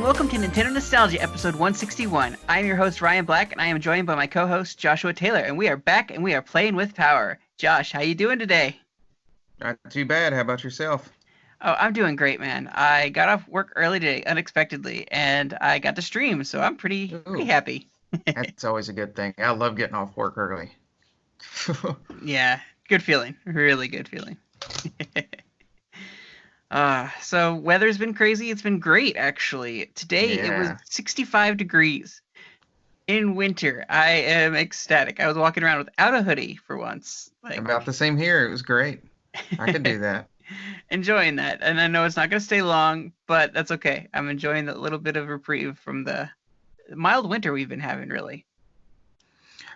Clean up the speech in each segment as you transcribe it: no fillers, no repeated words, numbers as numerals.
welcome to Nintendo Nostalgia, episode 161. I am your host, Ryan Black, and I am joined by my co-host, Joshua Taylor, and we are back, and we are playing with power. Josh, how you doing today? Not too bad. How about yourself? Oh, I'm doing great, man. I got off work early today, unexpectedly, and I got to stream, so I'm pretty happy. That's always a good thing. I love getting off work early. Yeah, good feeling. Really good feeling. So weather's been crazy. It's been great, actually. Today It was 65 degrees in winter. I am ecstatic. I was walking around without a hoodie for once. About the same here. It was great. I could do that. Enjoying that. And I know it's not going to stay long, but that's okay. I'm enjoying the little bit of reprieve from the mild winter we've been having, really.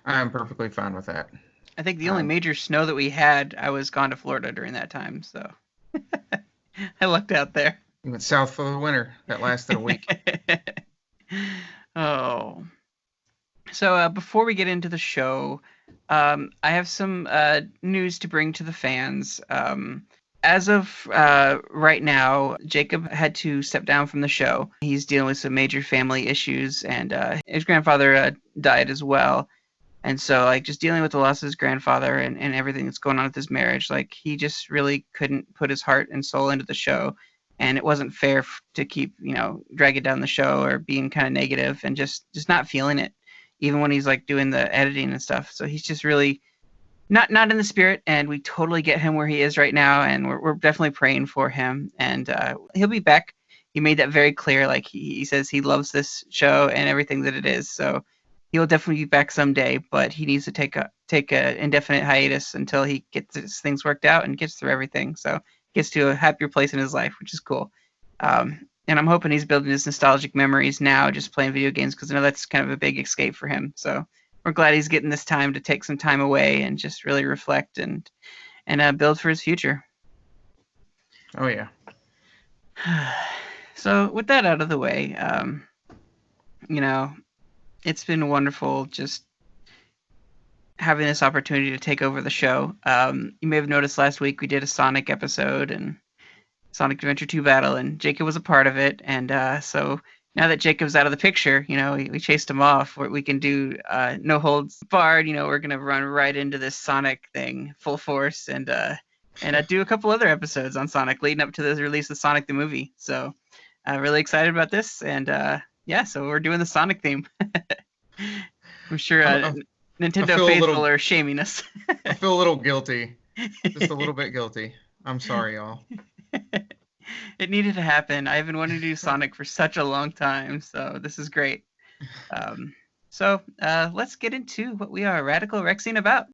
I'm perfectly fine with that. I think the only major snow that we had, I was gone to Florida during that time, so... I lucked out there. You went south for the winter. That lasted a week. Oh. So before we get into the show, I have some news to bring to the fans. As of right now, Jacob had to step down from the show. He's dealing with some major family issues, and his grandfather died as well. And so, just dealing with the loss of his grandfather and everything that's going on with his marriage, he just really couldn't put his heart and soul into the show. And it wasn't fair to keep, dragging down the show or being kind of negative and just not feeling it, even when he's, doing the editing and stuff. So he's just really not in the spirit, and we totally get him where he is right now, and we're definitely praying for him. And he'll be back. He made that very clear. He says he loves this show and everything that it is, so... He'll definitely be back someday, but he needs to take a indefinite hiatus until he gets his things worked out and gets through everything. So he gets to a happier place in his life, which is cool. And I'm hoping he's building his nostalgic memories now, just playing video games, because I know that's kind of a big escape for him. So we're glad he's getting this time to take some time away and just really reflect and build for his future. Oh yeah. So with that out of the way, it's been wonderful just having this opportunity to take over the show. You may have noticed last week we did a Sonic episode and Sonic Adventure 2 Battle, and Jacob was a part of it. And so now that Jacob's out of the picture, we chased him off. We can do no holds barred. We're going to run right into this Sonic thing full force and do a couple other episodes on Sonic leading up to the release of Sonic the movie. So really excited about this. And so we're doing the Sonic theme. I'm sure Nintendo faithful are shaming us. I feel a little guilty. Just a little bit guilty. I'm sorry, y'all. It needed to happen. I've been wanting to do Sonic for such a long time, so this is great. So let's get into what we are Radical Rexing about.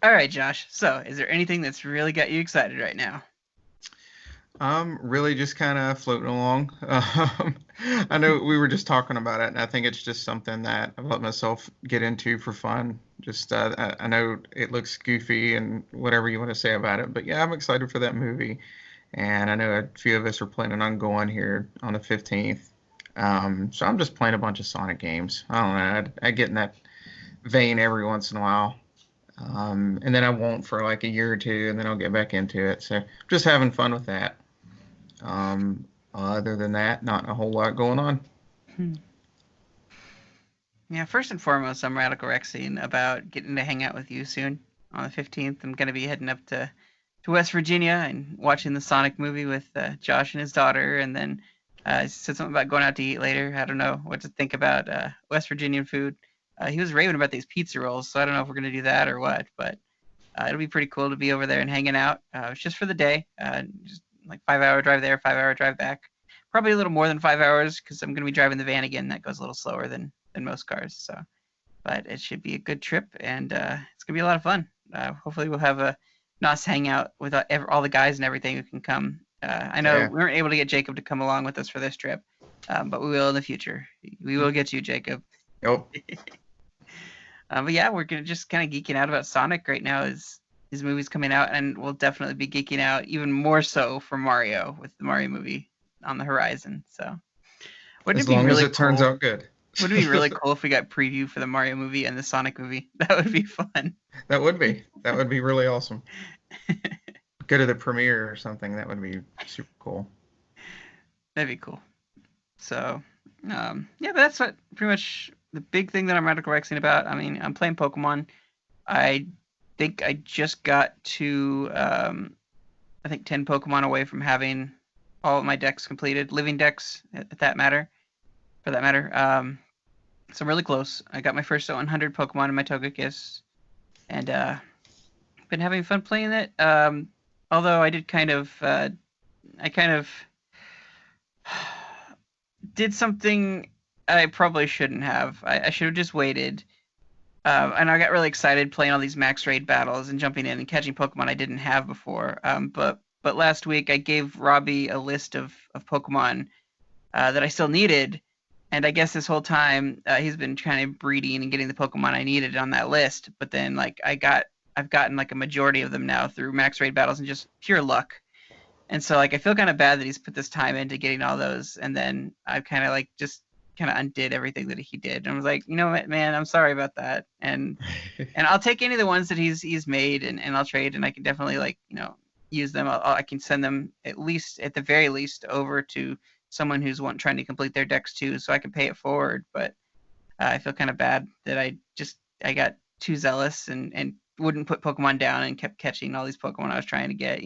All right, Josh. So is there anything that's really got you excited right now? Really just kind of floating along. I know we were just talking about it, and I think it's just something that I've let myself get into for fun. Just, I know it looks goofy and whatever you want to say about it, but yeah, I'm excited for that movie. And I know a few of us are planning on going here on the 15th. So I'm just playing a bunch of Sonic games. I don't know. I get in that vein every once in a while. And then I won't for a year or two, and then I'll get back into it. So just having fun with that. Other than that, not a whole lot going on. Yeah, first and foremost, I'm Radical Rexing about getting to hang out with you soon on the 15th. I'm going to be heading up to West Virginia and watching the Sonic movie with Josh and his daughter. And then he said something about going out to eat later. I don't know what to think about West Virginian food. He was raving about these pizza rolls, so I don't know if we're going to do that or what. But it'll be pretty cool to be over there and hanging out. It's just for the day. Just 5-hour drive there, 5-hour drive back. Probably a little more than 5 hours because I'm going to be driving the van again. That goes a little slower than most cars. So, but it should be a good trip, and it's going to be a lot of fun. Hopefully we'll have a nice hangout with all the guys and everything who can come. I know we weren't able to get Jacob to come along with us for this trip, but we will in the future. We will get you, Jacob. Nope. But yeah, we're just kind of geeking out about Sonic right now. His movie's coming out, and we'll definitely be geeking out even more so for Mario with the Mario movie on the horizon. So, as long as it turns out good. Would it be really cool if we got preview for the Mario movie and the Sonic movie? That would be fun. That would be really awesome. go to the premiere or something. That would be super cool. That'd be cool. So, yeah, but that's what pretty much the big thing that I'm radical Rexing about. I mean, I'm playing Pokemon. I think I just got to, I think 10 Pokemon away from having all of my decks completed, living decks, at that matter, for that matter. So I'm really close. I got my first 100 Pokemon in my Togekiss, and been having fun playing it. Although I did I kind of did something I probably shouldn't have. I should have just waited. And I got really excited playing all these max raid battles and jumping in and catching Pokemon I didn't have before. But last week I gave Robbie a list of Pokemon that I still needed, and I guess this whole time he's been kind of breeding and getting the Pokemon I needed on that list. But then like I've gotten like a majority of them now through max raid battles and just pure luck. And so like I feel kind of bad that he's put this time into getting all those, and then I kind of like just kind of undid everything that he did. And I was like, you know what, man, I'm sorry about that. And I'll take any of the ones that he's made, and I'll trade, and I can definitely like use them. I can send them at the very least over to someone who's trying to complete their decks too, so I can pay it forward. But I feel kind of bad that I got too zealous and wouldn't put Pokemon down and kept catching all these Pokemon I was trying to get.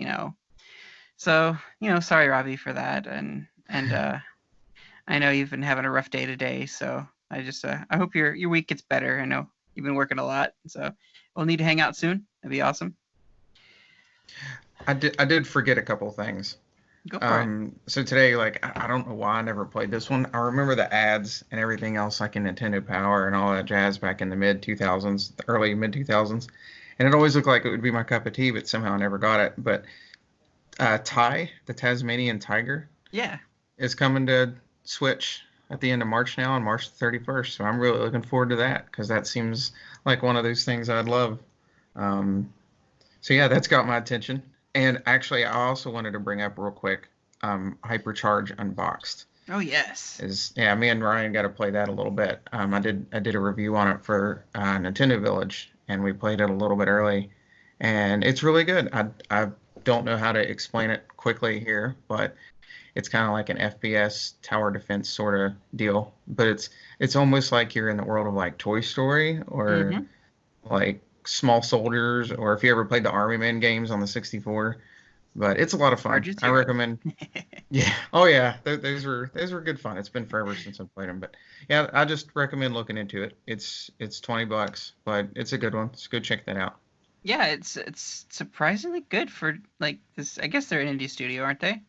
So, sorry, Robbie, for that. And I know you've been having a rough day today, so I just I hope your week gets better. I know you've been working a lot, so we'll need to hang out soon. That'd be awesome. I did forget a couple things. Go for it. So today, like, I don't know why I never played this one. I remember the ads and everything else, like in Nintendo Power and all that jazz back in the mid 2000s, the early mid 2000s, and it always looked like it would be my cup of tea, but somehow I never got it. But Ty, the Tasmanian Tiger, Yeah. is coming to Switch at the end of March now, on March 31st. So I'm really looking forward to that because that seems like one of those things I'd love. So yeah, that's got my attention. And actually, I also wanted to bring up real quick, Hypercharge Unboxed. Oh yes. Yeah, me and Ryan got to play that a little bit. I did a review on it for Nintendo Village, and we played it a little bit early, and it's really good. I don't know how to explain it quickly here, but it's kind of like an FPS tower defense sort of deal. But it's almost like you're in the world of like Toy Story or like Small Soldiers, or if you ever played the Army Men games on the 64. But it's a lot of fun. I recommend. Yeah. Oh yeah. Those were good fun. It's been forever since I've played them, but yeah, I just recommend looking into it. It's $20, but it's a good one. So go check that out. Yeah, it's surprisingly good for like this. I guess they're an indie studio, aren't they?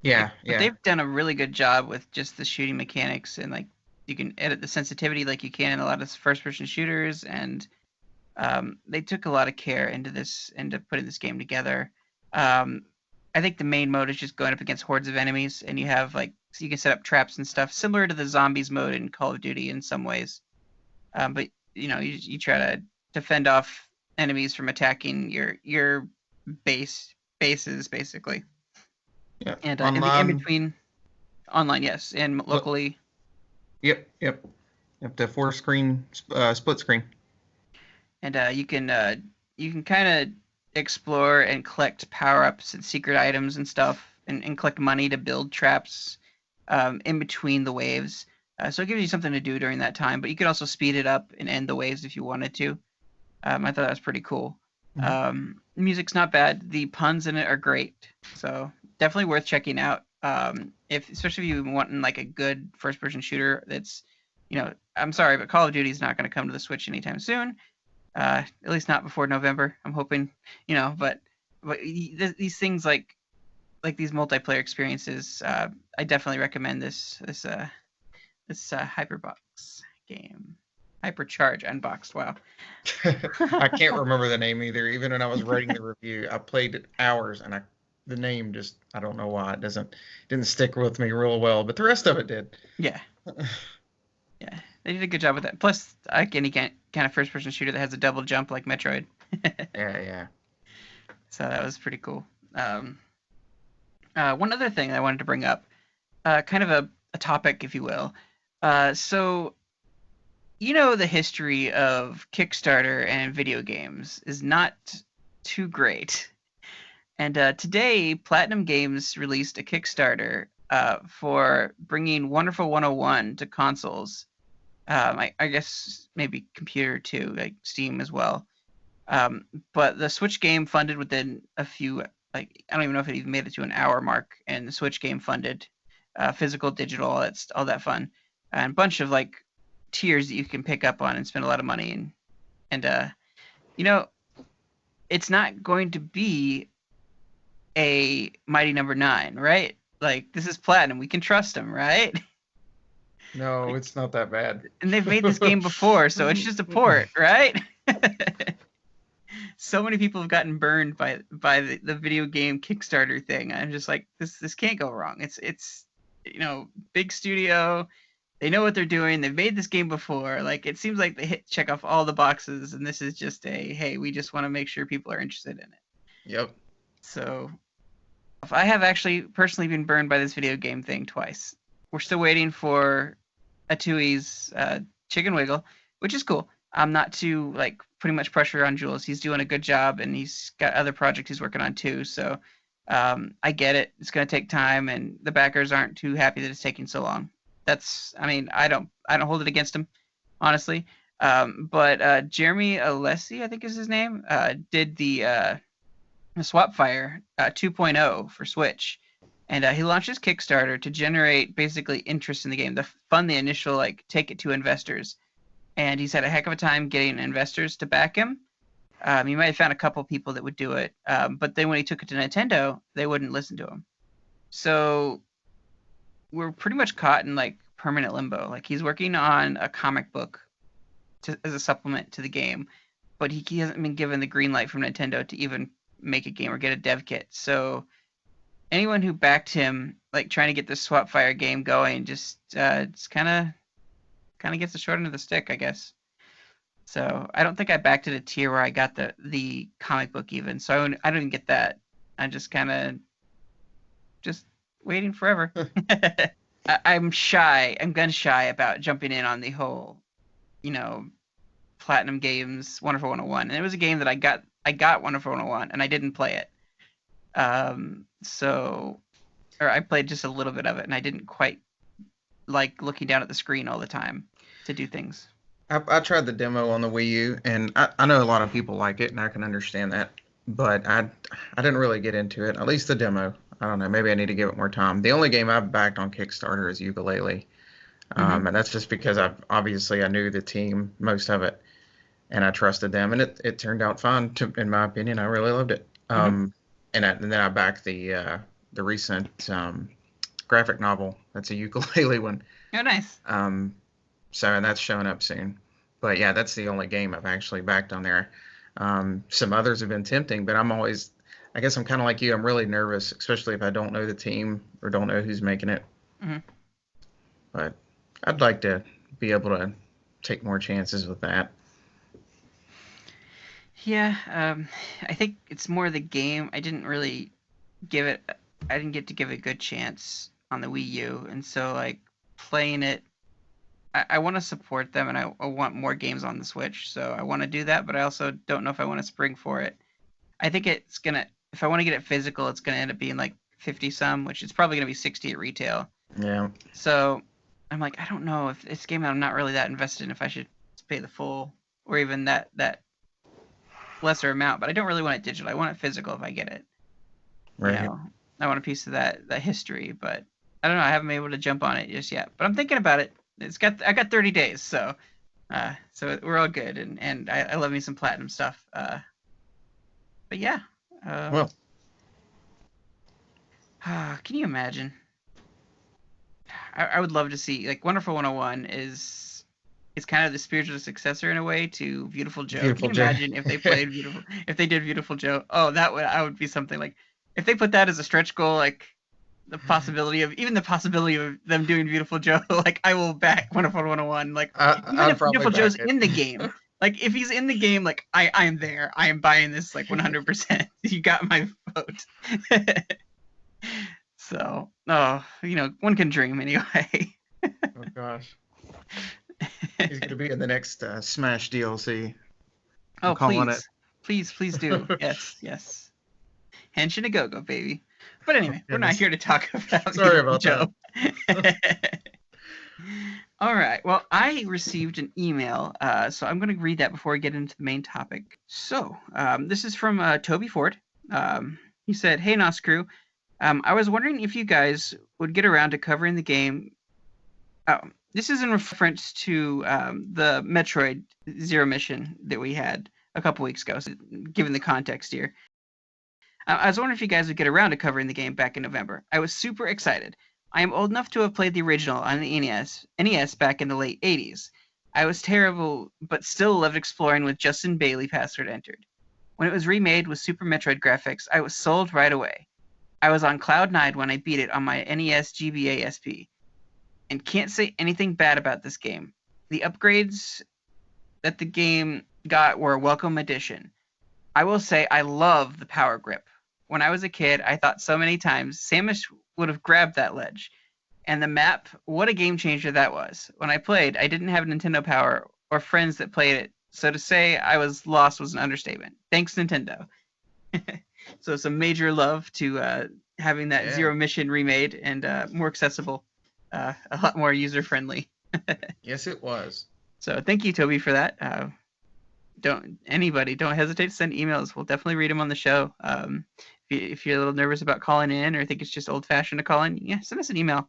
Yeah, But they've done a really good job with just the shooting mechanics, and like you can edit the sensitivity like you can in a lot of first-person shooters, and they took a lot of care into putting this game together. I think the main mode is just going up against hordes of enemies, and you have like so you can set up traps and stuff similar to the zombies mode in Call of Duty in some ways. But you try to fend off enemies from attacking your bases basically. Yeah. And in between online, yes, and locally. Yep. The four-screen split screen. And you can kind of explore and collect power-ups and secret items and stuff, and collect money to build traps in between the waves. So it gives you something to do during that time, but you can also speed it up and end the waves if you wanted to. I thought that was pretty cool. The music's not bad. The puns in it are great. So definitely worth checking out. Especially if you want like a good first-person shooter that's, I'm sorry, but Call of Duty is not going to come to the Switch anytime soon. At least not before November. I'm hoping, but these things like these multiplayer experiences, I definitely recommend this Hyperbox game. Hypercharge Unboxed. Wow. I can't remember the name either. Even when I was writing the review, I played it hours, and the name just, I don't know why it didn't stick with me real well, but the rest of it did. Yeah. Yeah, they did a good job with that. Plus, I like any kind of first-person shooter that has a double jump like Metroid. Yeah. So that was pretty cool. One other thing I wanted to bring up, kind of a topic, if you will. So, the history of Kickstarter and video games is not too great. And today, Platinum Games released a Kickstarter for bringing Wonderful 101 to consoles. I guess maybe computer too, like Steam as well. But the Switch game funded within a few, like I don't even know if it even made it to an hour mark, and the Switch game funded, physical, digital, it's all that fun, and a bunch of like tiers that you can pick up on and spend a lot of money and you know, it's not going to be a Mighty Number Nine, right? Like this is Platinum, we can trust them, right? No, Like, it's not that bad. and they've made this game before, so it's just a port, right? So many people have gotten burned by the video game Kickstarter thing. I'm just like, this can't go wrong. It's big studio. They know what they're doing. They've made this game before. Like it seems like they check off all the boxes, and this is just a hey, we just want to make sure people are interested in it. Yep. So I have actually personally been burned by this video game thing twice. We're still waiting for Atui's Chicken Wiggle, which is cool. I'm not too like putting much pressure on Jules. He's doing a good job, and he's got other projects he's working on too. So I get it. It's gonna take time, and the backers aren't too happy that it's taking so long. I mean, I don't hold it against him, honestly. But Jeremy Alessi, I think is his name, did the Swapfire 2.0 for Switch, and he launched his Kickstarter to generate basically interest in the game, to fund the initial like take it to investors. And he's had a heck of a time getting investors to back him. He might have found a couple people that would do it, but then when he took it to Nintendo, they wouldn't listen to him. So we're pretty much caught in like permanent limbo. Like he's working on a comic book as a supplement to the game, but he hasn't been given the green light from Nintendo to even make a game or get a dev kit. So anyone who backed him, like trying to get this Swapfire game going, just it's kind of gets the short end of the stick, I guess. So I don't think I backed at a tier where I got the comic book even. So I don't even get that. I'm just kind of just waiting forever. I'm shy. I'm gun shy about jumping in on the whole, Platinum Games Wonderful 101. And it was a game that I got Wonderful 101 and I didn't play it. Or I played just a little bit of it and I didn't quite like looking down at the screen all the time to do things. I tried the demo on the Wii U, and I know a lot of people like it, and I can understand that. But I didn't really get into it. At least the demo. I don't know. Maybe I need to give it more time. The only game I've backed on Kickstarter is Ukulele, and that's just because I knew the team, most of it, and I trusted them, and it turned out fine. In my opinion, I really loved it. And then I backed the recent graphic novel. That's a ukulele one. Oh, nice. And that's showing up soon. But yeah, that's the only game I've actually backed on there. Some others have been tempting, but I guess I'm kind of like you. I'm really nervous, especially if I don't know the team or don't know who's making it. But I'd like to be able to take more chances with that. Yeah, I think it's more the game. I didn't get to give it a good chance on the Wii U, and so like playing it, I want to support them, and I want more games on the Switch, so I want to do that, but I also don't know if I want to spring for it. I think it's gonna, if I want to get it physical, it's gonna end up being like 50 some, which is probably gonna be 60 at retail. Yeah. So I'm like, I don't know if it's a game that I'm not really that invested in, if I should pay the full or even that lesser amount, but I don't really want it digital. I want it physical if I get it. Right. I want a piece of that history, but I don't know. I haven't been able to jump on it just yet, but I'm thinking about it. I got 30 days, so we're all good, and I love me some Platinum stuff. But yeah. Well. Can you imagine? I would love to see, like, Wonderful 101 is kind of the spiritual successor in a way to Beautiful Joe. Beautiful Can you Joe. imagine if they played if they did Beautiful Joe? Oh, I would be something like, if they put that as a stretch goal, like the possibility of them doing Beautiful Joe, like I will back Wonderful 101. Like even if Beautiful Joe's in the game, like if he's in the game, like I am there. I am buying this like 100%. You got my vote. So, one can dream anyway. Oh gosh. He's going to be in the next Smash DLC. Oh, please. Please do. Yes. Henshin a go-go, baby. But anyway, we're not Goodness. here to talk about Sorry the about Joe. All right. Well, I received an email, so I'm going to read that before we get into the main topic. So, this is from Toby Ford. He said, "Hey, NOS crew. I was wondering if you guys would get around to covering the game." Oh, this is in reference to the Metroid Zero Mission that we had a couple weeks ago. So given the context here, I was wondering if you guys would get around to covering the game back in November. I was super excited. I am old enough to have played the original on the NES back in the late 80s. I was terrible, but still loved exploring with Justin Bailey password entered. When it was remade with Super Metroid graphics, I was sold right away. I was on Cloud 9 when I beat it on my NES GBA SP. And can't say anything bad about this game. The upgrades that the game got were a welcome addition. I will say I love the power grip. When I was a kid, I thought so many times Samus would have grabbed that ledge. And the map, what a game changer that was. When I played, I didn't have Nintendo Power or friends that played it, so to say I was lost was an understatement. Thanks, Nintendo. So some major love to having that Zero Mission remade and more accessible, a lot more user-friendly. Yes, it was. So thank you, Toby, for that. Don't hesitate to send emails. We'll definitely read them on the show. If you're a little nervous about calling in or think it's just old-fashioned to call in, yeah, send us an email.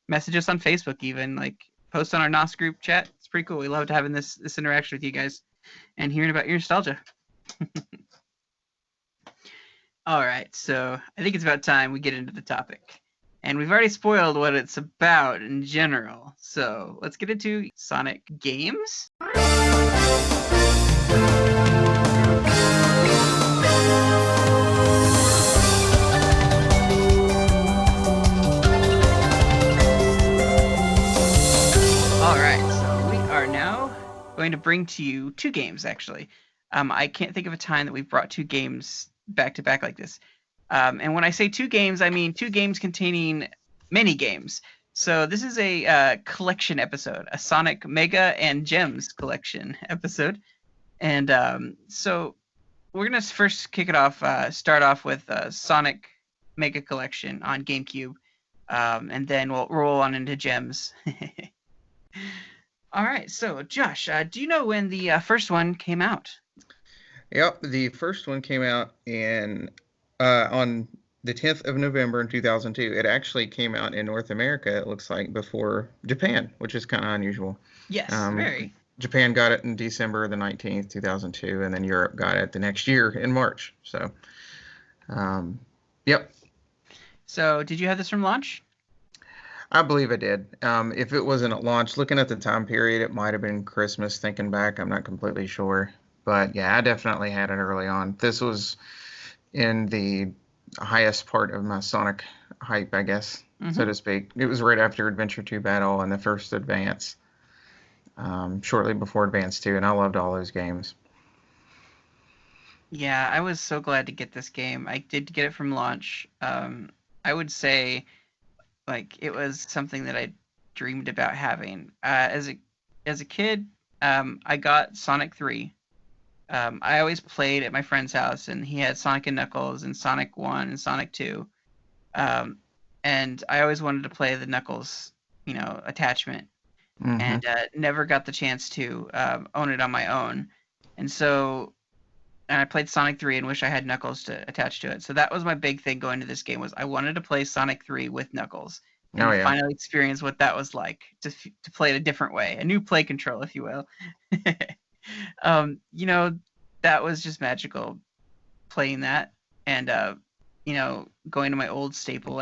Message us on Facebook, even post on our NOS group chat. It's pretty cool. We loved having this interaction with you guys and hearing about your nostalgia. All right, so I think it's about time we get into the topic. And we've already spoiled what it's about in general. So let's get into Sonic games. All right, so we are now going to bring to you two games, actually. I can't think of a time that we've brought two games back to back like this. And when I say two games, I mean two games containing many games. So this is a collection episode, a Sonic Mega and Gems collection episode. And so we're going to first start off with Sonic Mega Collection on GameCube. And then we'll roll on into Gems. All right, so Josh, do you know when the first one came out? Yep, the first one came out on the 10th of November in 2002. It actually came out in North America, it looks like, before Japan, which is kind of unusual. Yes, very. Japan got it in December the 19th, 2002, and then Europe got it the next year in March. So, yep. So, did you have this from launch? I believe I did. If it wasn't at launch, looking at the time period, it might have been Christmas. Thinking back, I'm not completely sure. But yeah, I definitely had it early on. This was in the highest part of my Sonic hype, I guess, so to speak. It was right after Adventure 2 Battle and the first Advance, shortly before Advance 2, and I loved all those games. Yeah, I was so glad to get this game. I did get it from launch. I would say, it was something that I dreamed about having. As a kid, I got Sonic 3. I always played at my friend's house, and he had Sonic and Knuckles and Sonic 1 and Sonic 2. And I always wanted to play the Knuckles, attachment, and never got the chance to own it on my own. And so I played Sonic 3 and wish I had Knuckles to attach to it. So that was my big thing going to this game, was I wanted to play Sonic 3 with Knuckles. And finally experience what that was like, to play it a different way, a new play control, if you will. That was just magical playing that, and going to my old staple.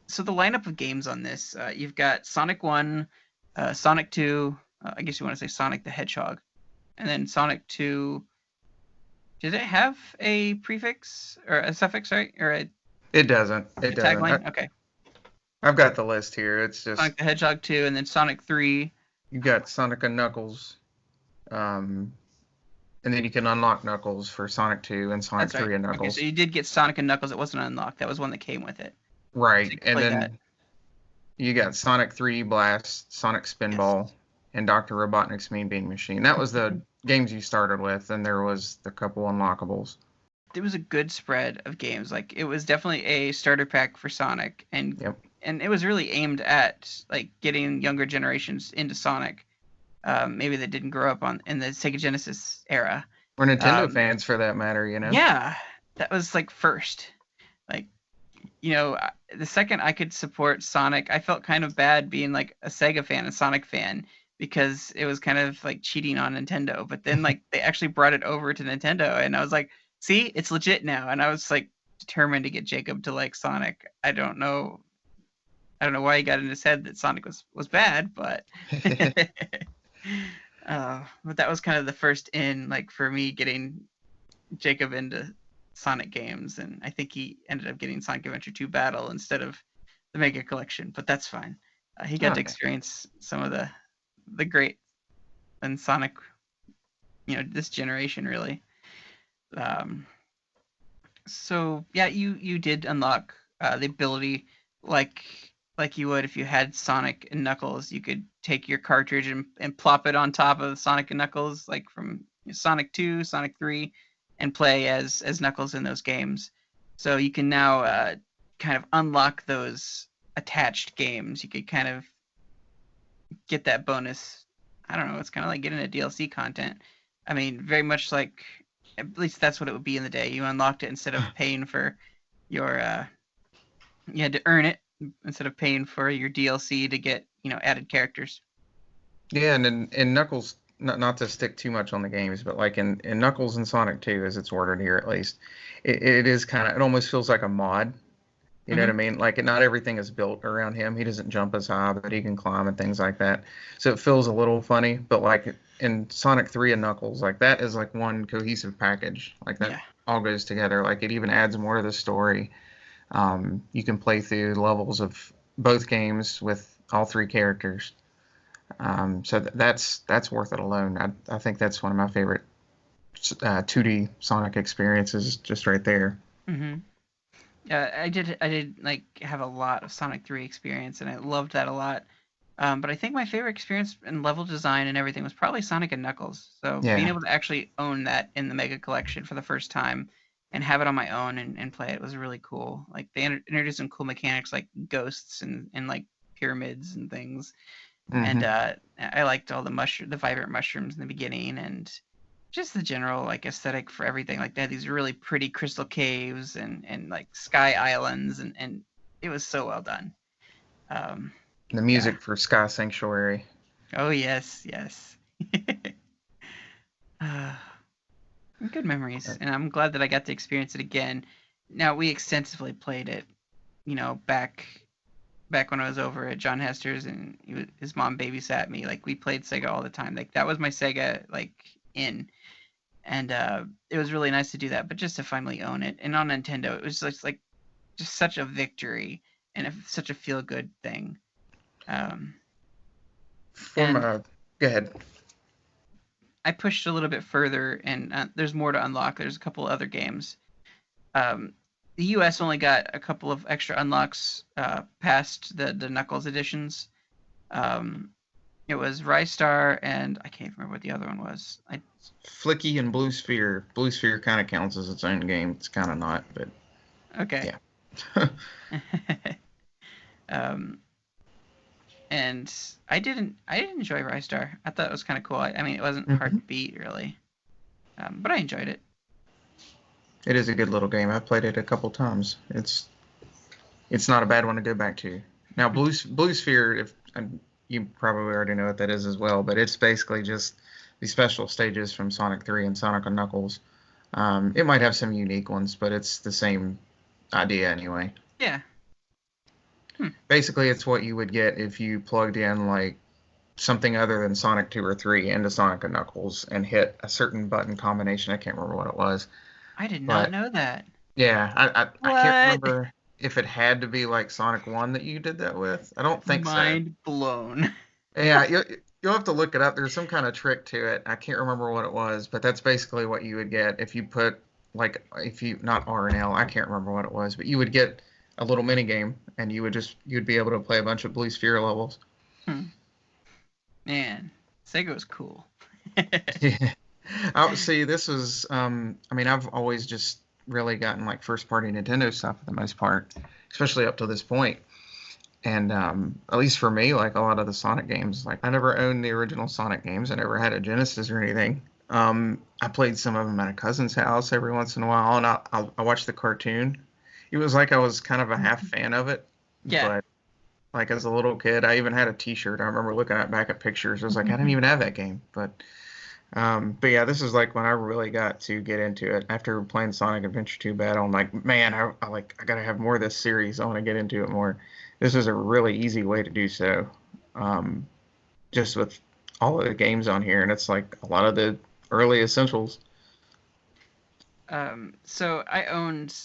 So the lineup of games on this, you've got Sonic 1, Sonic 2, I guess you want to say Sonic the Hedgehog, and then Sonic 2. Does it have a prefix or a suffix, right? Or it doesn't. It doesn't. Tagline? Okay. I've got the list here. It's just Sonic the Hedgehog 2, and then Sonic 3. You got Sonic and Knuckles, and then you can unlock Knuckles for Sonic 2 and Sonic 3 and Knuckles. Okay, so you did get Sonic and Knuckles. It wasn't unlocked. That was one that came with it. Right, so and then you got Sonic 3D Blast, Sonic Spinball, and Dr. Robotnik's Mean Bean Machine. That was the games you started with, and there was the couple unlockables. it was a good spread of games. Like it was definitely a starter pack for Sonic, and Yep. and it was really aimed at like getting younger generations into Sonic. Maybe that didn't grow up on in the Sega Genesis era. Or Nintendo Um, fans for that matter, you know. yeah, that was like first. Like the second I could support Sonic, I felt kind of bad being like a Sega fan, a Sonic fan, because it was kind of like cheating on Nintendo. But then like they actually brought it over to Nintendo, and I was like, see, it's legit now. And I was like determined to get Jacob to like Sonic. I don't know why he got in his head that Sonic was bad, but but that was kind of the first in like for me getting Jacob into Sonic games, and I think he ended up getting Sonic Adventure 2 Battle instead of the Mega Collection, but that's fine. He got to Okay. experience some of the great and Sonic, this generation really. Um, so yeah, you did unlock the ability like like you would if you had Sonic and Knuckles. You could take your cartridge and plop it on top of Sonic and Knuckles, like from Sonic 2, Sonic 3, and play as Knuckles in those games. So you can now kind of unlock those attached games. You could kind of get that bonus. I don't know. It's kind of like getting a DLC content. I mean, very much like at least that's what it would be in the day. You unlocked it instead of paying for your you had to earn it instead of paying for your DLC to get, added characters. Yeah, and in Knuckles, not to stick too much on the games, but like in Knuckles and Sonic 2, as it's ordered here at least, it is kind of, it almost feels like a mod. You know what I Mm-hmm. mean? Like not everything is built around him. He doesn't jump as high, but he can climb and things like that. So it feels a little funny, but like in Sonic 3 and Knuckles, like that is like one cohesive package. Like that Yeah. all goes together. Like it even adds more to the story. You can play through levels of both games with all three characters. So that's worth it alone. I think that's one of my favorite 2D Sonic experiences, just right there. Mm-hmm. I did like have a lot of Sonic 3 experience, and I loved that a lot. But I think my favorite experience in level design and everything was probably Sonic and Knuckles. So being Yeah. able to actually own that in the Mega Collection for the first time and have it on my own and play it was really cool. Like they introduced some cool mechanics like ghosts and like pyramids and things. And Hmm. I liked all the vibrant mushrooms in the beginning, and just the general like aesthetic for everything. Like they had these really pretty crystal caves and like sky islands, and it was so well done. Um, The yeah. music for Sky Sanctuary. Oh yes, yes. uh, Good memories, and I'm glad that I got to experience it again. Now we extensively played it, back when I was over at John Hester's, and his mom babysat me. Like we played Sega all the time. Like that was my Sega like in, and it was really nice to do that. But just to finally own it, and on Nintendo, it was just like just such a victory and such a feel good thing. Um, For and my, go ahead. I pushed a little bit further, and there's more to unlock. There's a couple other games. Um, the U.S. only got a couple of extra unlocks past the Knuckles editions. Um, it was Rystar, and I can't remember what the other one was. Flicky and Blue Sphere. Blue Sphere kind of counts as its own game. It's kind of not, but Okay. yeah. um, and I did enjoy Rystar. I thought it was kind of cool. I mean, it wasn't hard Hmm. to beat really, but I enjoyed it. It is a good little game. I've played it a couple times. It's not a bad one to go back to. Now, Blue Sphere, if and you probably already know what that is as well, but it's basically just the special stages from Sonic 3 and Sonic and Knuckles. It might have some unique ones, but it's the same idea anyway. Yeah. Hmm. Basically, it's what you would get if you plugged in like something other than Sonic 2 or 3 into Sonic and Knuckles and hit a certain button combination. I can't remember what it was, I did not but know that. yeah, I can't What? remember if it had to be like Sonic 1 that you did that with. I don't think so. Mind blown. Yeah, you'll have to look it up. There's some kind of trick to it. I can't remember what it was, but that's basically what you would get if you put like if you not R and L. I can't remember what it was, but you would get a little mini game, and you'd be able to play a bunch of Blue Sphere levels. Hmm. Man, Sega was cool. Yeah. I see. This was. I mean, I've always just really gotten like first party Nintendo stuff for the most part, especially up to this point. And at least for me, like a lot of the Sonic games, like I never owned the original Sonic games. I never had a Genesis or anything. I played some of them at a cousin's house every once in a while, and I watched the cartoon. It was like I was kind of a half fan of it, Yeah. but like as a little kid, I even had a T-shirt. I remember looking back at pictures. I was like, I didn't even have that game, but yeah, this is like when I really got to get into it after playing Sonic Adventure 2 Battle. I'm like, man, I gotta have more of this series. I want to get into it more. This is a really easy way to do so, um, just with all of the games on here, and it's like a lot of the early essentials. So I owned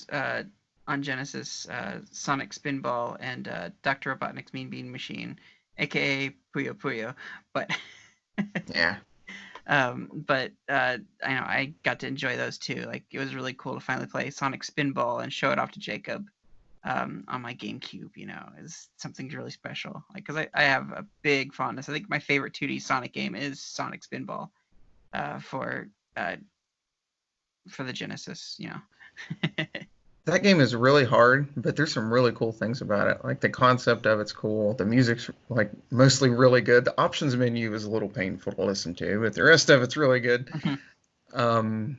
on Genesis Sonic Spinball and Dr. Robotnik's Mean Bean Machine, aka Puyo Puyo, but Yeah, I know I got to enjoy those too. Like it was really cool to finally play Sonic Spinball and show it off to Jacob on my GameCube. You know, is something really special. Like because I have a big fondness. I think my favorite 2D Sonic game is Sonic Spinball uh, for uh, for the Genesis. You know. that game is really hard, but there's some really cool things about it. Like the concept of it's cool. The music's like mostly really good. The options menu is a little painful to listen to, but the rest of it's really good. Um,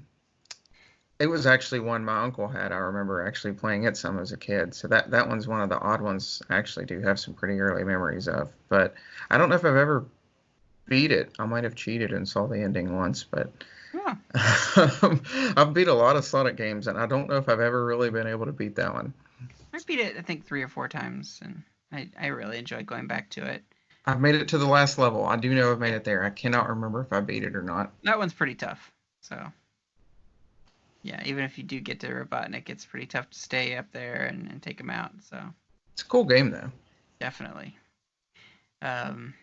It was actually one my uncle had. I remember actually playing it some as a kid. So that one's one of the odd ones I actually do have some pretty early memories of. But I don't know if I've ever beat it. I might have cheated and saw the ending once, but Yeah. I've beat a lot of Sonic games, and I don't know if I've ever really been able to beat that one. I beat it I think 3 or 4 times, and I really enjoyed going back to it. I've made it to the last level. I do know I've made it there. I cannot remember if I beat it or not. That one's pretty tough. So yeah, even if you do get to Robotnik, it's pretty tough to stay up there and take him out. So It's a cool game though. definitely. Um,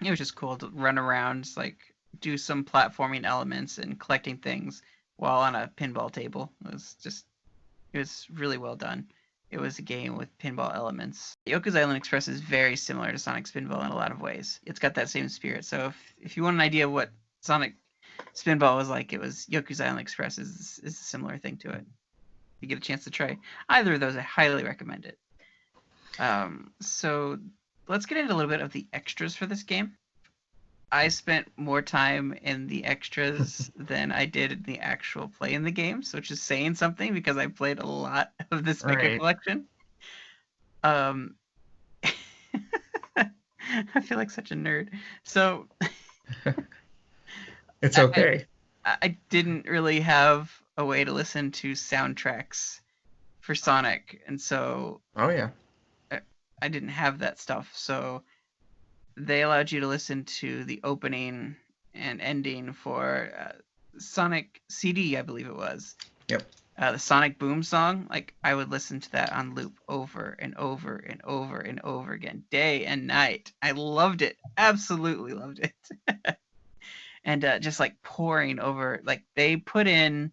it was just cool to run around, like do some platforming elements and collecting things while on a pinball table. It was really well done. It was a game with pinball elements. Yoku's Island Express is very similar to Sonic Spinball in a lot of ways. It's got that same spirit. So if you want an idea of what Sonic Spinball was like, it was Yoku's Island Express is a similar thing to it. If you get a chance to try either of those, I highly recommend it. So let's get into a little bit of the extras for this game. I spent more time in the extras than I did in the actual play in the games, which is saying something because I played a lot of the Sega Right. collection. Um, I feel like such a nerd. So It's I, okay. I didn't really have a way to listen to soundtracks for Sonic, and so Oh yeah. I didn't have that stuff. So they allowed you to listen to the opening and ending for Sonic CD, I believe it was. Yep. The Sonic Boom song, like I would listen to that on loop over and over and over and over again, day and night. I loved it, absolutely loved it. And just like pouring over, like they put in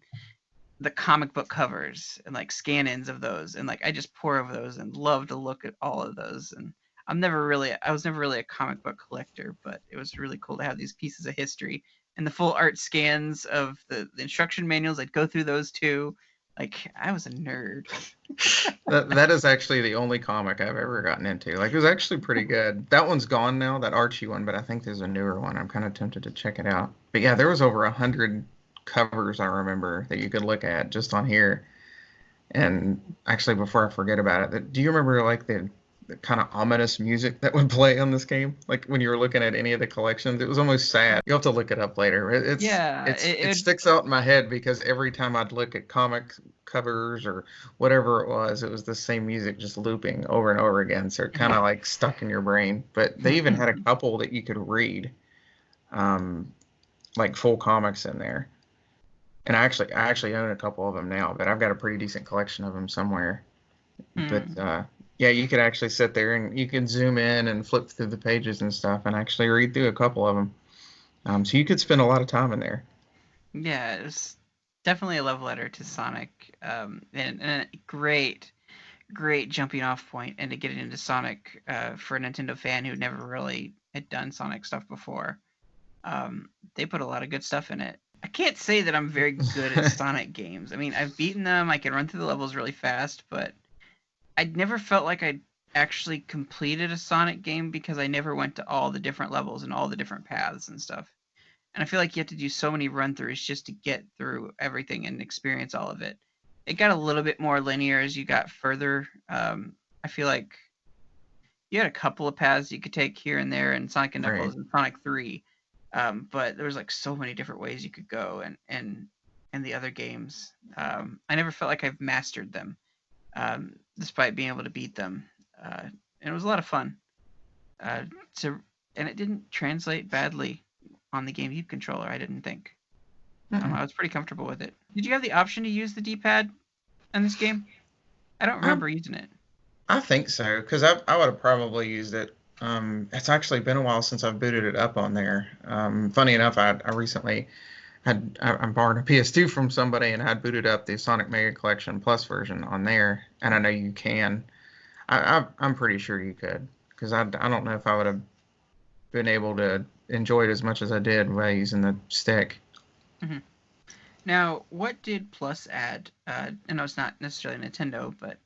the comic book covers and like scan-ins of those, and like I just pour over those and love to look at all of those. And I was never really a comic book collector, but it was really cool to have these pieces of history and the full art scans of the instruction manuals. I'd go through those too. Like I was a nerd. That is actually the only comic I've ever gotten into. Like it was actually pretty good. That one's gone now, that Archie one, but I think there's a newer one. I'm kind of tempted to check it out. But yeah, there was over 100 covers I remember that you could look at just on here. And actually, before I forget about it, do you remember like the kind of ominous music that would play on this game? Like when you were looking at any of the collections, it was almost sad. You'll have to look it up later. Yeah, It sticks out in my head because every time I'd look at comic covers or whatever it was the same music just looping over and over again. So it kind of like stuck in your brain. But they even had a couple that you could read, um, like full comics in there. And I actually own a couple of them now, but I've got a pretty decent collection of them somewhere. But yeah, you could actually sit there and you can zoom in and flip through the pages and stuff and actually read through a couple of them. So you could spend a lot of time in there. Yeah, it was definitely a love letter to Sonic, and a great jumping off point into getting into Sonic for a Nintendo fan who never really had done Sonic stuff before. They put a lot of good stuff in it. I can't say that I'm very good at Sonic games. I mean, I've beaten them. I can run through the levels really fast, but I never felt like I actually completed a Sonic game because I never went to all the different levels and all the different paths and stuff. And I feel like you have to do so many run throughs just to get through everything and experience all of it. It got a little bit more linear as you got further. I feel like you had a couple of paths you could take here and there in Sonic and Right. Knuckles and Sonic 3, but there was like so many different ways you could go, and the other games, I never felt like I've mastered them, despite being able to beat them. And it was a lot of fun. Uh, to and it didn't translate badly on the GameCube controller. I didn't think. I Mm-mm. was pretty comfortable with it. Did you have the option to use the D-pad in this game? I don't I remember using it. I think so, because I would have probably used it. It's actually been a while since I've booted it up on there. Funny enough, I recently I borrowed a PS2 from somebody and had booted up the Sonic Mega Collection Plus version on there, and I know you can. I'm pretty sure you could, because I don't know if I would have been able to enjoy it as much as I did by using the stick. Hmm. Now, what did Plus add? I know it's not necessarily Nintendo, but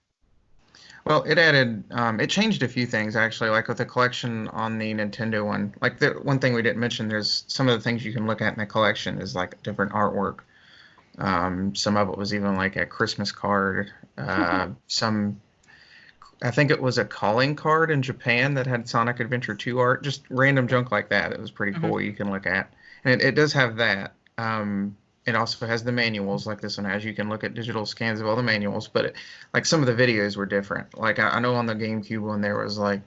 Well, it changed a few things actually, like with the collection on the Nintendo one. Like the one thing we didn't mention, there's some of the things you can look at in the collection is like different artwork. Some of it was even like a Christmas card. Some, I think it was a calling card in Japan that had Sonic Adventure 2 art, just random junk like that. It was pretty hmm. cool. You can look at, and it does have that. It also has the manuals like this one has. You can look at digital scans of all the manuals, but like some of the videos were different. Like I know on the GameCube one there was like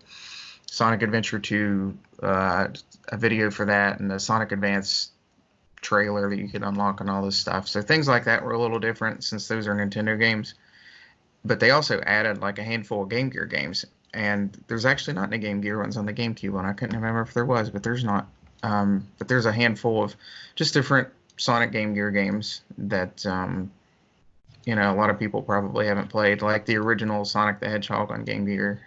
Sonic Adventure 2, a video for that, and the Sonic Advance trailer that you could unlock and all this stuff. So things like that were a little different since those are Nintendo games. But they also added like a handful of Game Gear games, and there's actually not any Game Gear ones on the GameCube one. I couldn't remember if there was, but there's not. But there's a handful of just different Sonic Game Gear games that a lot of people probably haven't played, like the original Sonic the Hedgehog on Game Gear,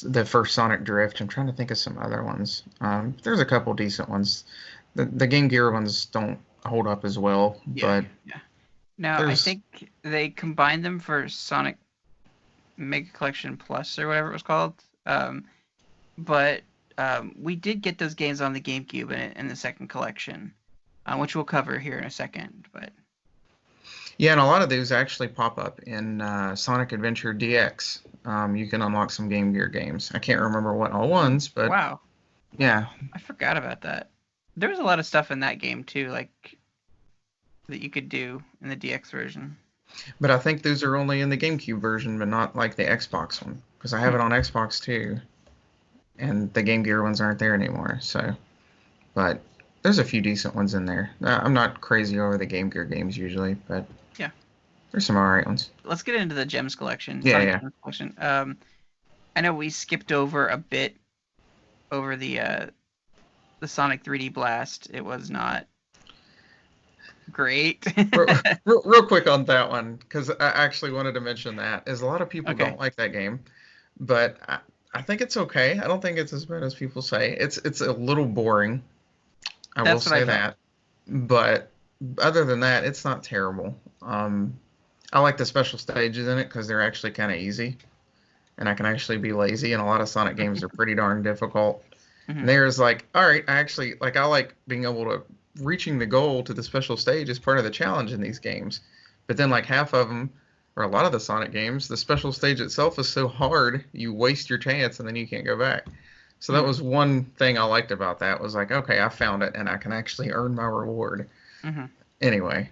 the first Sonic Drift. I'm trying to think of some other ones. There's a couple decent ones. The Game Gear ones don't hold up as well, Yeah, but yeah. Now, I there's think they combined them for Sonic Mega Collection Plus or whatever it was called. But we did get those games on the GameCube in the second collection, which we'll cover here in a second. But Yeah, and a lot of those actually pop up in Sonic Adventure DX. You can unlock some Game Gear games. I can't remember what all oh, ones, but wow, yeah. I forgot about that. There was a lot of stuff in that game too, like that you could do in the DX version. But I think those are only in the GameCube version, but not like the Xbox one, because I have Hmm. it on Xbox too, and the Game Gear ones aren't there anymore. So, but there's a few decent ones in there. I'm not crazy over the Game Gear games usually, but Yeah. there's some alright ones. Let's get into the Gems collection, Yeah, Sonic yeah. Gems collection. I know we skipped over a bit over the Sonic 3D Blast. It was not great. Real quick on that one, because I actually wanted to mention that, is a lot of people Okay, don't like that game, but I think it's okay. I don't think it's as bad as people say. It's a little boring. I will that's what I say felt. that, but other than that, it's not terrible. I like the special stages in it because they're actually kind of easy, and I can actually be lazy. And a lot of Sonic games are pretty darn difficult. And Hmm. there's like, all right, I actually like I like being able to reaching the goal to the special stage is part of the challenge in these games. But then like half of them, or a lot of the Sonic games, the special stage itself is so hard you waste your chance and then you can't go back. So that Hmm. was one thing I liked about that was like, okay, I found it and I can actually earn my reward. Hmm. Anyway,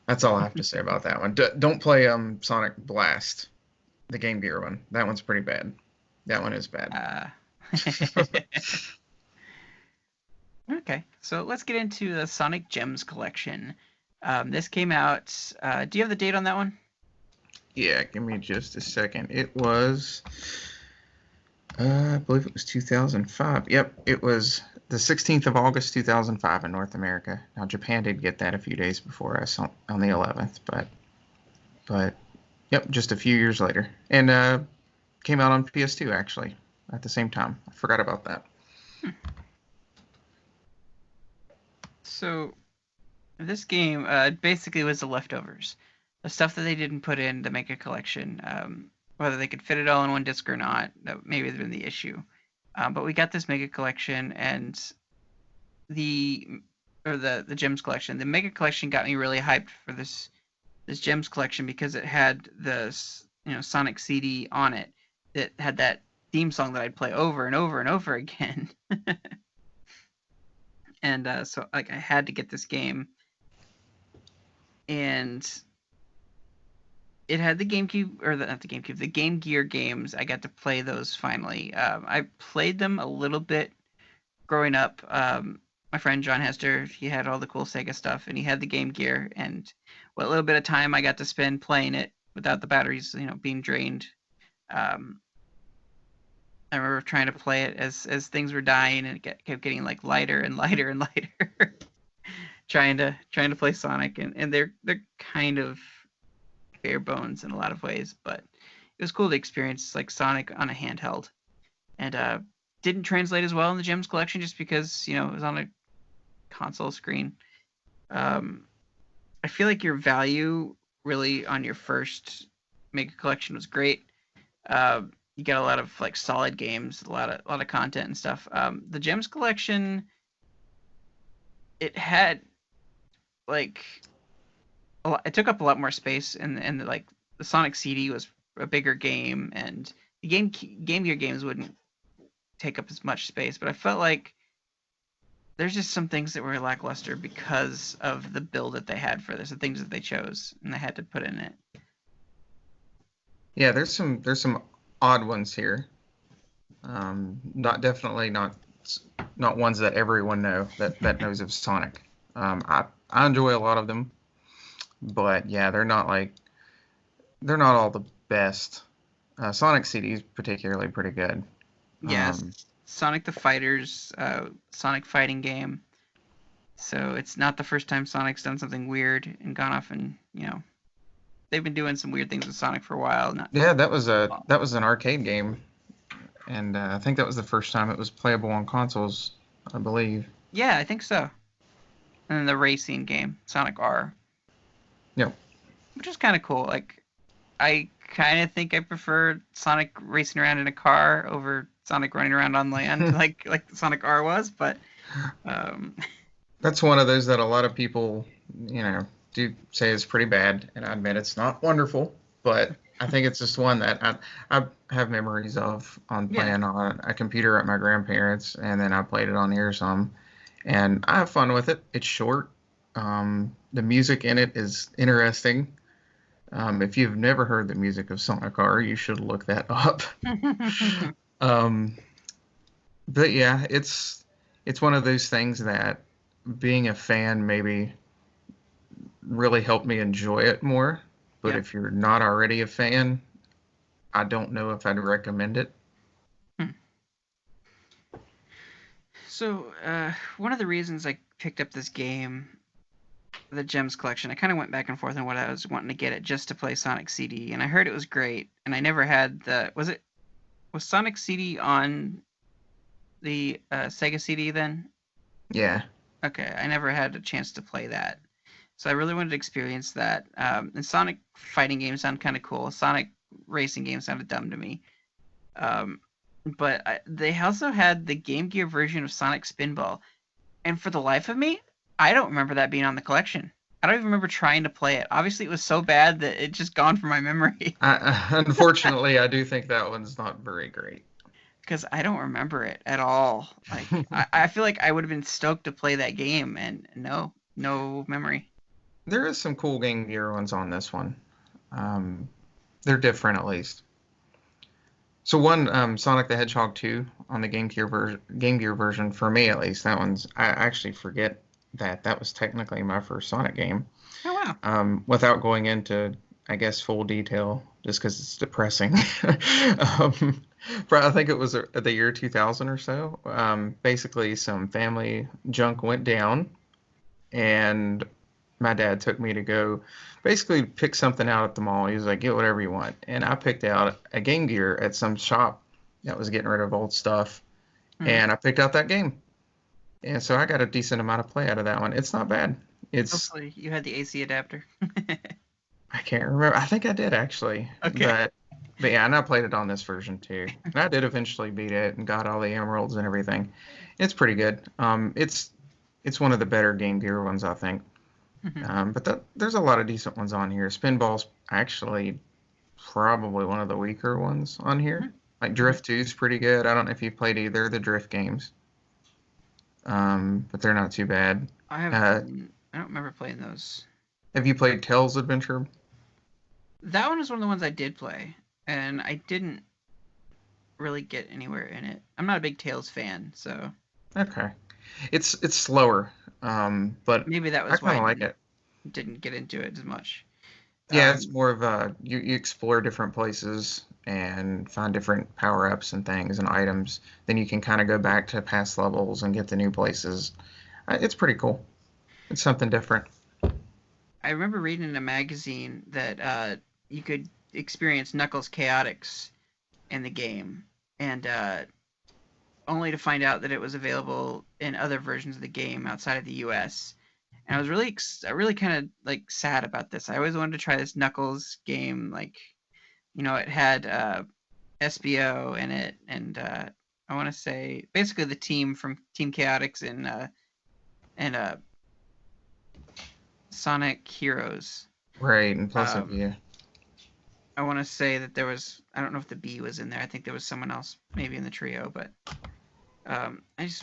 that's all I have to say about that one. Don't play Sonic Blast, the Game Gear one. That one's pretty bad. That one is bad. Uh, okay, so let's get into the Sonic Gems collection. This came out. Do you have the date on that one? Yeah, give me just a second. It was, I believe it was 2005. Yep, it was the 16th of August, 2005 in North America. Now Japan did get that a few days before us on the 11th, but yep, just a few years later, and came out on PS2 actually at the same time. I forgot about that. So this game basically was the leftovers, the stuff that they didn't put in to make a collection. Whether they could fit it all in one disc or not, that maybe has been the issue. But we got this mega collection and the the gems collection. The mega collection got me really hyped for this gems collection because it had this Sonic CD on it that had that theme song that I'd play over and over and over again. And so like I had to get this game, and it had the GameCube or not the GameCube, the Game Gear games. I got to play those finally. I played them a little bit growing up. My friend John Hester, he had all the cool Sega stuff, and he had the Game Gear. And what little bit of time I got to spend playing it without the batteries, being drained. Um, I remember trying to play it as things were dying, and it kept getting like lighter and lighter and lighter. trying to play Sonic, and they're kind of bare bones in a lot of ways, but it was cool to experience like Sonic on a handheld. And didn't translate as well in the Gems collection just because it was on a console screen. I feel like your value really on your first Mega Collection was great. You get a lot of like solid games, a lot of content and stuff. The Gems collection, it had like it took up a lot more space, and like the Sonic CD was a bigger game, and the Game Gear games wouldn't take up as much space. But I felt like there's just some things that were lackluster because of the build that they had for this, the things that they chose, and they had to put in it. Yeah, there's some odd ones here. Not ones that everyone that knows of Sonic. I enjoy a lot of them, but yeah, they're not all the best. Sonic CD is particularly pretty good. Yes, Sonic the Fighters, Sonic fighting game. So it's not the first time Sonic's done something weird and gone off, and they've been doing some weird things with Sonic for a while. Yeah, that was an arcade game, and I think that was the first time it was playable on consoles, I believe. Yeah, I think so. And then the racing game, Sonic R. Yep. Which is kind of cool. Like, I kind of think I prefer Sonic racing around in a car over Sonic running around on land, like Sonic R was. But that's one of those that a lot of people, do say is pretty bad, and I admit it's not wonderful, but I think it's just one that I have memories of on playing on a computer at my grandparents', and then I played it on here some, and I have fun with it. It's short. The music in it is interesting. If you've never heard the music of Sonic R, you should look that up. But yeah, it's one of those things that being a fan maybe really helped me enjoy it more. But if you're not already a fan, I don't know if I'd recommend it. So one of the reasons I picked up this game, the Gems collection, I kind of went back and forth on what I was wanting to get it just to play Sonic CD, and I heard it was great, and I never had was Sonic CD on the Sega CD then? Yeah. Okay, I never had a chance to play that, so I really wanted to experience that. And Sonic fighting games sound kind of cool. Sonic racing games sounded dumb to me. But they also had the Game Gear version of Sonic Spinball, and for the life of me, I don't remember that being on the collection. I don't even remember trying to play it. Obviously, it was so bad that it's just gone from my memory. Unfortunately, I do think that one's not very great. Because I don't remember it at all. Like I feel like I would have been stoked to play that game, and no memory. There is some cool Game Gear ones on this one. They're different, at least. So one, Sonic the Hedgehog 2 on the Game Gear version, for me at least, I actually forget that was technically my first Sonic game. Oh, wow. Without going into, I guess, full detail, just because it's depressing. I think it was the year 2000 or so. Basically, some family junk went down, and my dad took me to go basically pick something out at the mall. He was like, get whatever you want. And I picked out a Game Gear at some shop that was getting rid of old stuff. And I picked out that game. And so I got a decent amount of play out of that one. It's not bad. It's Hopefully you had the AC adapter. I can't remember. I think I did actually, Okay. but yeah, and I played it on this version too. And I did eventually beat it and got all the emeralds and everything. It's pretty good. It's one of the better Game Gear ones, I think. Mhm. There's a lot of decent ones on here. Spinball's actually probably one of the weaker ones on here. Mhm. Like Mhm. Drift 2 is pretty good. I don't know if you've played either of the Drift games, but they're not too bad. I have. Uh, I don't remember playing those. have you played Tails Adventure? That one is one of the ones I did play, and I didn't really get anywhere in it. I'm not a big Tales fan, so Okay, it's slower, but maybe that I was why kind I of like it. didn't get into it as much. Yeah, it's Um, more of a you explore different places and find different power ups and things and items. Then you can kind of go back to past levels and get the new places. It's pretty cool. It's something different. I remember reading in a magazine that you could experience Knuckles Chaotix in the game, and only to find out that it was available in other versions of the game outside of the U.S. And I was really kind of like sad about this. I always wanted to try this Knuckles game. Like, it had SBO in it, and I want to say basically the team from Team Chaotix in Sonic Heroes. Right, and plus if Um, you I want to say that there was, I don't know if the B was in there. I think there was someone else maybe in the trio, but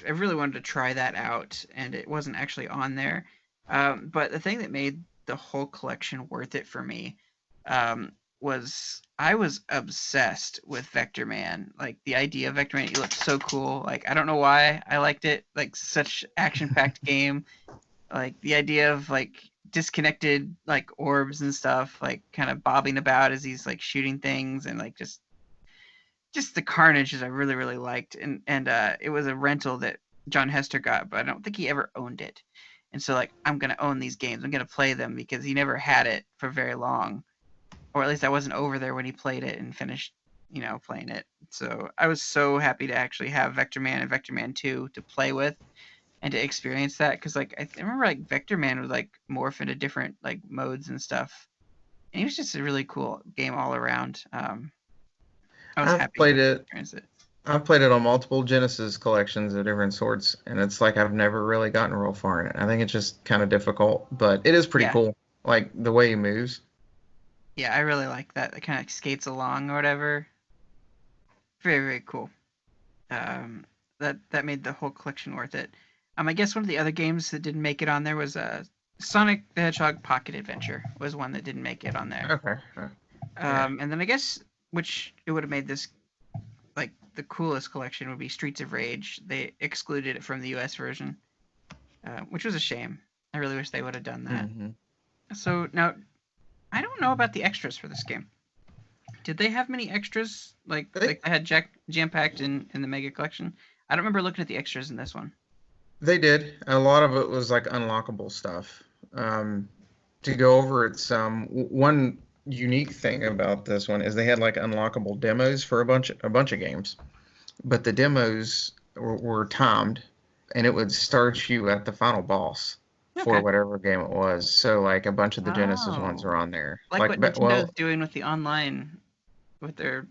I really wanted to try that out, and it wasn't actually on there. But the thing that made the whole collection worth it for me um, was I was obsessed with Vector Man. Like the idea of Vector Man, it looked so cool. Like I don't know why I liked it. Like such action-packed game. Like the idea of like disconnected like orbs and stuff, like kind of bobbing about as he's like shooting things, and like just the carnage I really really liked, and it was a rental that John Hester got, but I don't think he ever owned it. And so like I'm gonna own these games. I'm gonna play them because he never had it for very long, or at least I wasn't over there when he played it and finished, playing it. So I was so happy to actually have Vector Man and Vector Man 2 to play with and to experience that because like I remember like Vector Man would like morph into different like modes and stuff. And he was just a really cool game all around. I was I've happy to played it. experience it. I've played it on multiple Genesis collections of different sorts, and it's like I've never really gotten real far in it. I think it's just kind of difficult, but it is pretty Yeah, cool. Like the way he moves. yeah, I really like that. It kind of skates along or whatever. Very, very cool. Um, that made the whole collection worth it. I guess one of the other games that didn't make it on there was Sonic the Hedgehog Pocket Adventure was one that didn't make it on there. Okay. Yeah. And then I guess which it would have made this like the coolest collection would be Streets of Rage. They excluded it from the U.S. version, which was a shame. I really wish they would have done that. hmm So now I don't know about the extras for this game. Did they have many extras They like I had Jack jam packed in the Mega Collection? I don't remember looking at the extras in this one. they did. A lot of it was like unlockable stuff. Um, to go over it some, one unique thing about this one is they had like unlockable demos for a bunch of games, but the demos were timed, and it would start you at the final boss for Okay. whatever game it was. So like a bunch of the Genesis ones Oh, are on there. like Like what Nintendo's well, doing with the online with their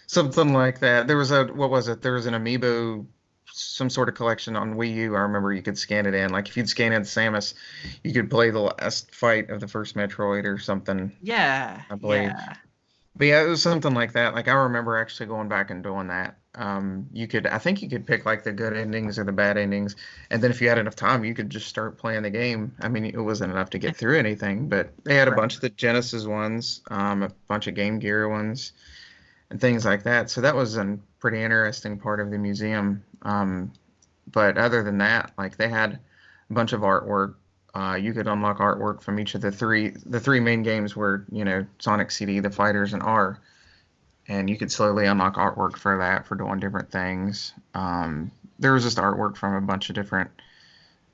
something like that. There was a what was it? There was an amiibo, some sort of collection on Wii U. I remember you could scan it in. Like if you'd scan in Samus, you could play the last fight of the first Metroid or something, yeah I believe. yeah But yeah, it was something like that. Like I remember actually going back and doing that. I think you could pick like the good endings or the bad endings, and then if you had enough time, you could just start playing the game. I mean, it wasn't enough to get through anything, but they had a right. bunch of the Genesis ones, a bunch of Game Gear ones, and things like that. So that was a pretty interesting part of the museum. But other than that, like they had a bunch of artwork. You could unlock artwork from each of the three main games were, Sonic CD, the Fighters, and R, and you could slowly unlock artwork for that for doing different things. There was just artwork from a bunch of different.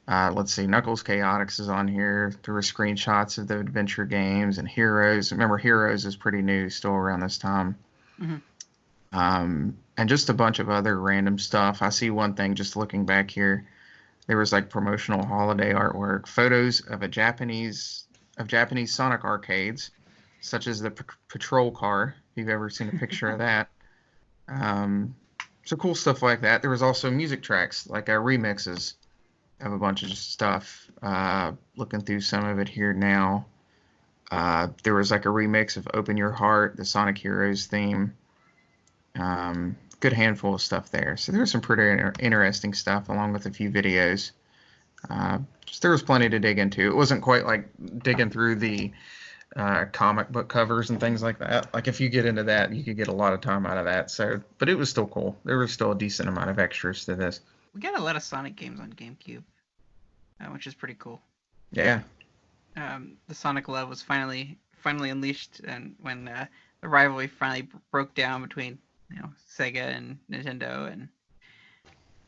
Let's see, Knuckles Chaotix is on here. There were screenshots of the adventure games and Heroes. Remember, Heroes is pretty new, still around this time. Hmm. and just a bunch of other random stuff. I see one thing just looking back here. There was like promotional holiday artwork, photos of Japanese Sonic arcades, such as the patrol car. If you've ever seen a picture of that. Um, so cool stuff like that. There was also music tracks, like remixes of a bunch of stuff. Looking through some of it here now. There was like a remix of Open Your Heart, the Sonic Heroes theme. Good handful of stuff there. So there was some pretty interesting stuff along with a few videos. There was plenty to dig into. It wasn't quite like digging through the comic book covers and things like that. Like if you get into that, you could get a lot of time out of that. So, but it was still cool. There was still a decent amount of extras to this. We got a lot of Sonic games on GameCube, which is pretty cool. Yeah. The Sonic love was finally unleashed, and when the rivalry finally broke down between Sega and Nintendo, and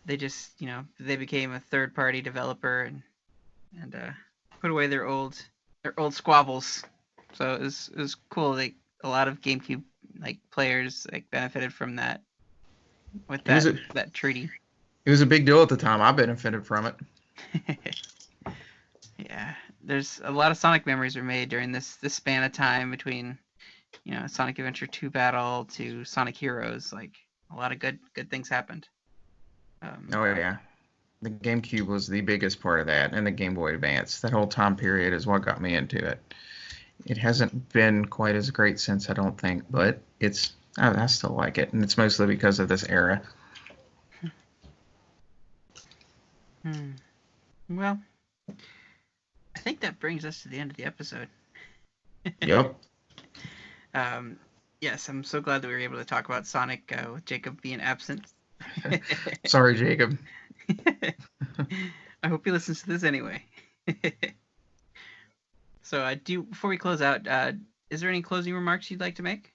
they just they became a third party developer and put away their old squabbles. So it was cool. Like a lot of GameCube players benefited from that with that treaty. It was a big deal at the time. I benefited from it. Yeah, there's a lot of Sonic memories were made during this span of time between Sonic Adventure 2 Battle to Sonic Heroes. Like a lot of good things happened. Oh yeah, the GameCube was the biggest part of that, and the Game Boy Advance. That whole time period is what got me into it. It hasn't been quite as great since, I don't think, but I still like it, and it's mostly because of this era. Well, I think that brings us to the end of the episode. Yep. Yes, I'm so glad that we were able to talk about Sonic with Jacob being absent. Sorry, Jacob. I hope he listens to this anyway. So, before we close out, is there any closing remarks you'd like to make?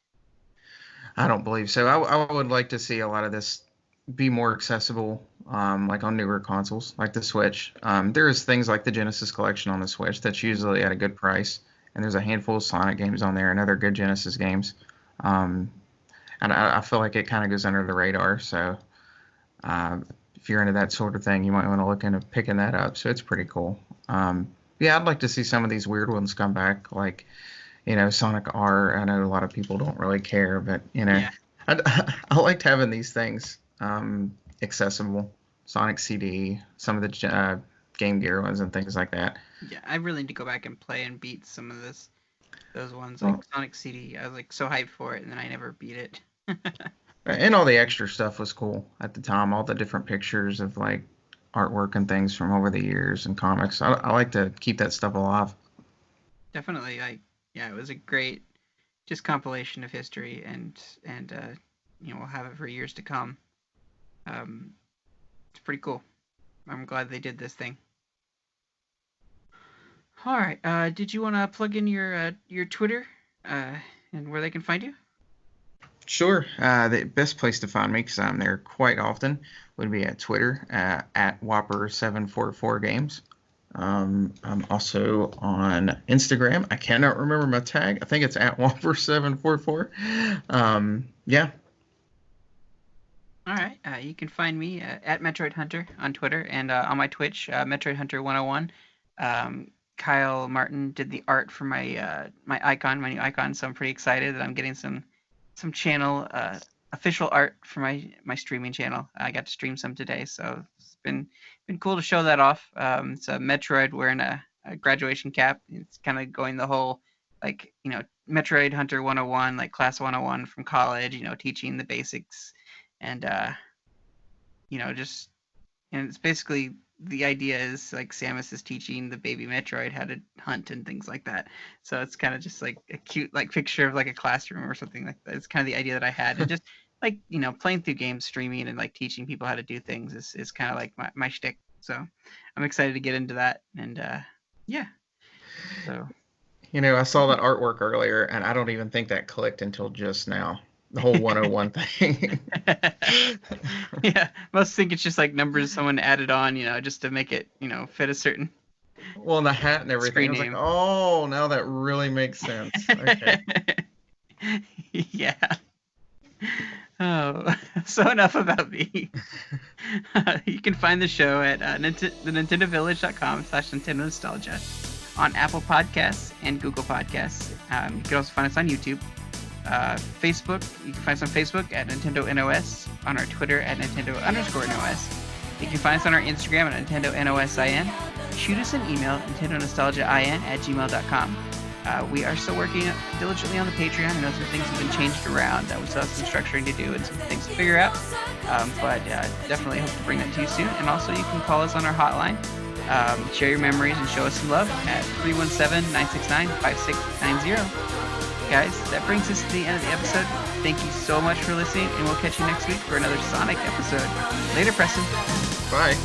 I don't believe so. I would like to see a lot of this be more accessible, like on newer consoles, like the Switch. There is things like the Genesis Collection on the Switch that's usually at a good price, and there's a handful of Sonic games on there and other good Genesis games. And I feel like it kind of goes under the radar. So if you're into that sort of thing, you might want to look into picking that up. So it's pretty cool. Yeah, I'd like to see some of these weird ones come back, like Sonic R. I know a lot of people don't really care, but yeah. I liked having these things accessible. Sonic CD, some of the Game Gear ones and things like that. Yeah, I really need to go back and play and beat some of those ones. Like Sonic CD, I was so hyped for it, and then I never beat it. And all the extra stuff was cool at the time. All the different pictures of artwork and things from over the years and comics. I like to keep that stuff alive. Definitely, it was a great just compilation of history, and we'll have it for years to come. It's pretty cool. I'm glad they did this thing. All right. Did you want to plug in your Twitter and where they can find you? Sure. The best place to find me, because I'm there quite often, would be at Twitter at Whopper744Games. I'm also on Instagram. I cannot remember my tag. I think it's at Whopper744. Yeah. All right. You can find me at Metroid Hunter on Twitter and on my Twitch, Metroid Hunter 101. Kyle Martin did the art for my my new icon, so I'm pretty excited that I'm getting some channel official art for my streaming channel. I got to stream some today, so it's been cool to show that off. It's a Metroid wearing a graduation cap. It's kind of going the whole Metroid Hunter 101, like class 101 from college, teaching the basics, and it's basically, the idea is like Samus is teaching the baby Metroid how to hunt and things like that. So it's kind of just like a cute picture of a classroom or something like that. It's kind of the idea that I had. And just playing through games, streaming, and teaching people how to do things is kind of like my shtick. So I'm excited to get into that. And yeah. So I saw that artwork earlier, and I don't even think that clicked until just now. The whole 101 thing. Yeah, most think it's just numbers someone added on, just to make it, fit a certain. Well, and the hat and everything. I was like, oh, now that really makes sense. Okay. Yeah. Oh, So enough about me. You can find the show at thenintendovillage.com/Nintendo Nostalgia on Apple Podcasts and Google Podcasts. You can also find us on YouTube. Facebook, you can find us on Facebook at Nintendo NOS, on our Twitter at Nintendo_NOS. You can find us on our Instagram at Nintendo NOSIN. Shoot us an email, NintendoNostalgiaIN@gmail.com. We are still working diligently on the Patreon. I know some things have been changed around. We still have some structuring to do and some things to figure out. But definitely hope to bring that to you soon. And also, you can call us on our hotline. Share your memories and show us some love at 317-969-5690. Guys, that brings us to the end of the episode. Thank you so much for listening, and we'll catch you next week for another Sonic episode. Later, Preston. Bye.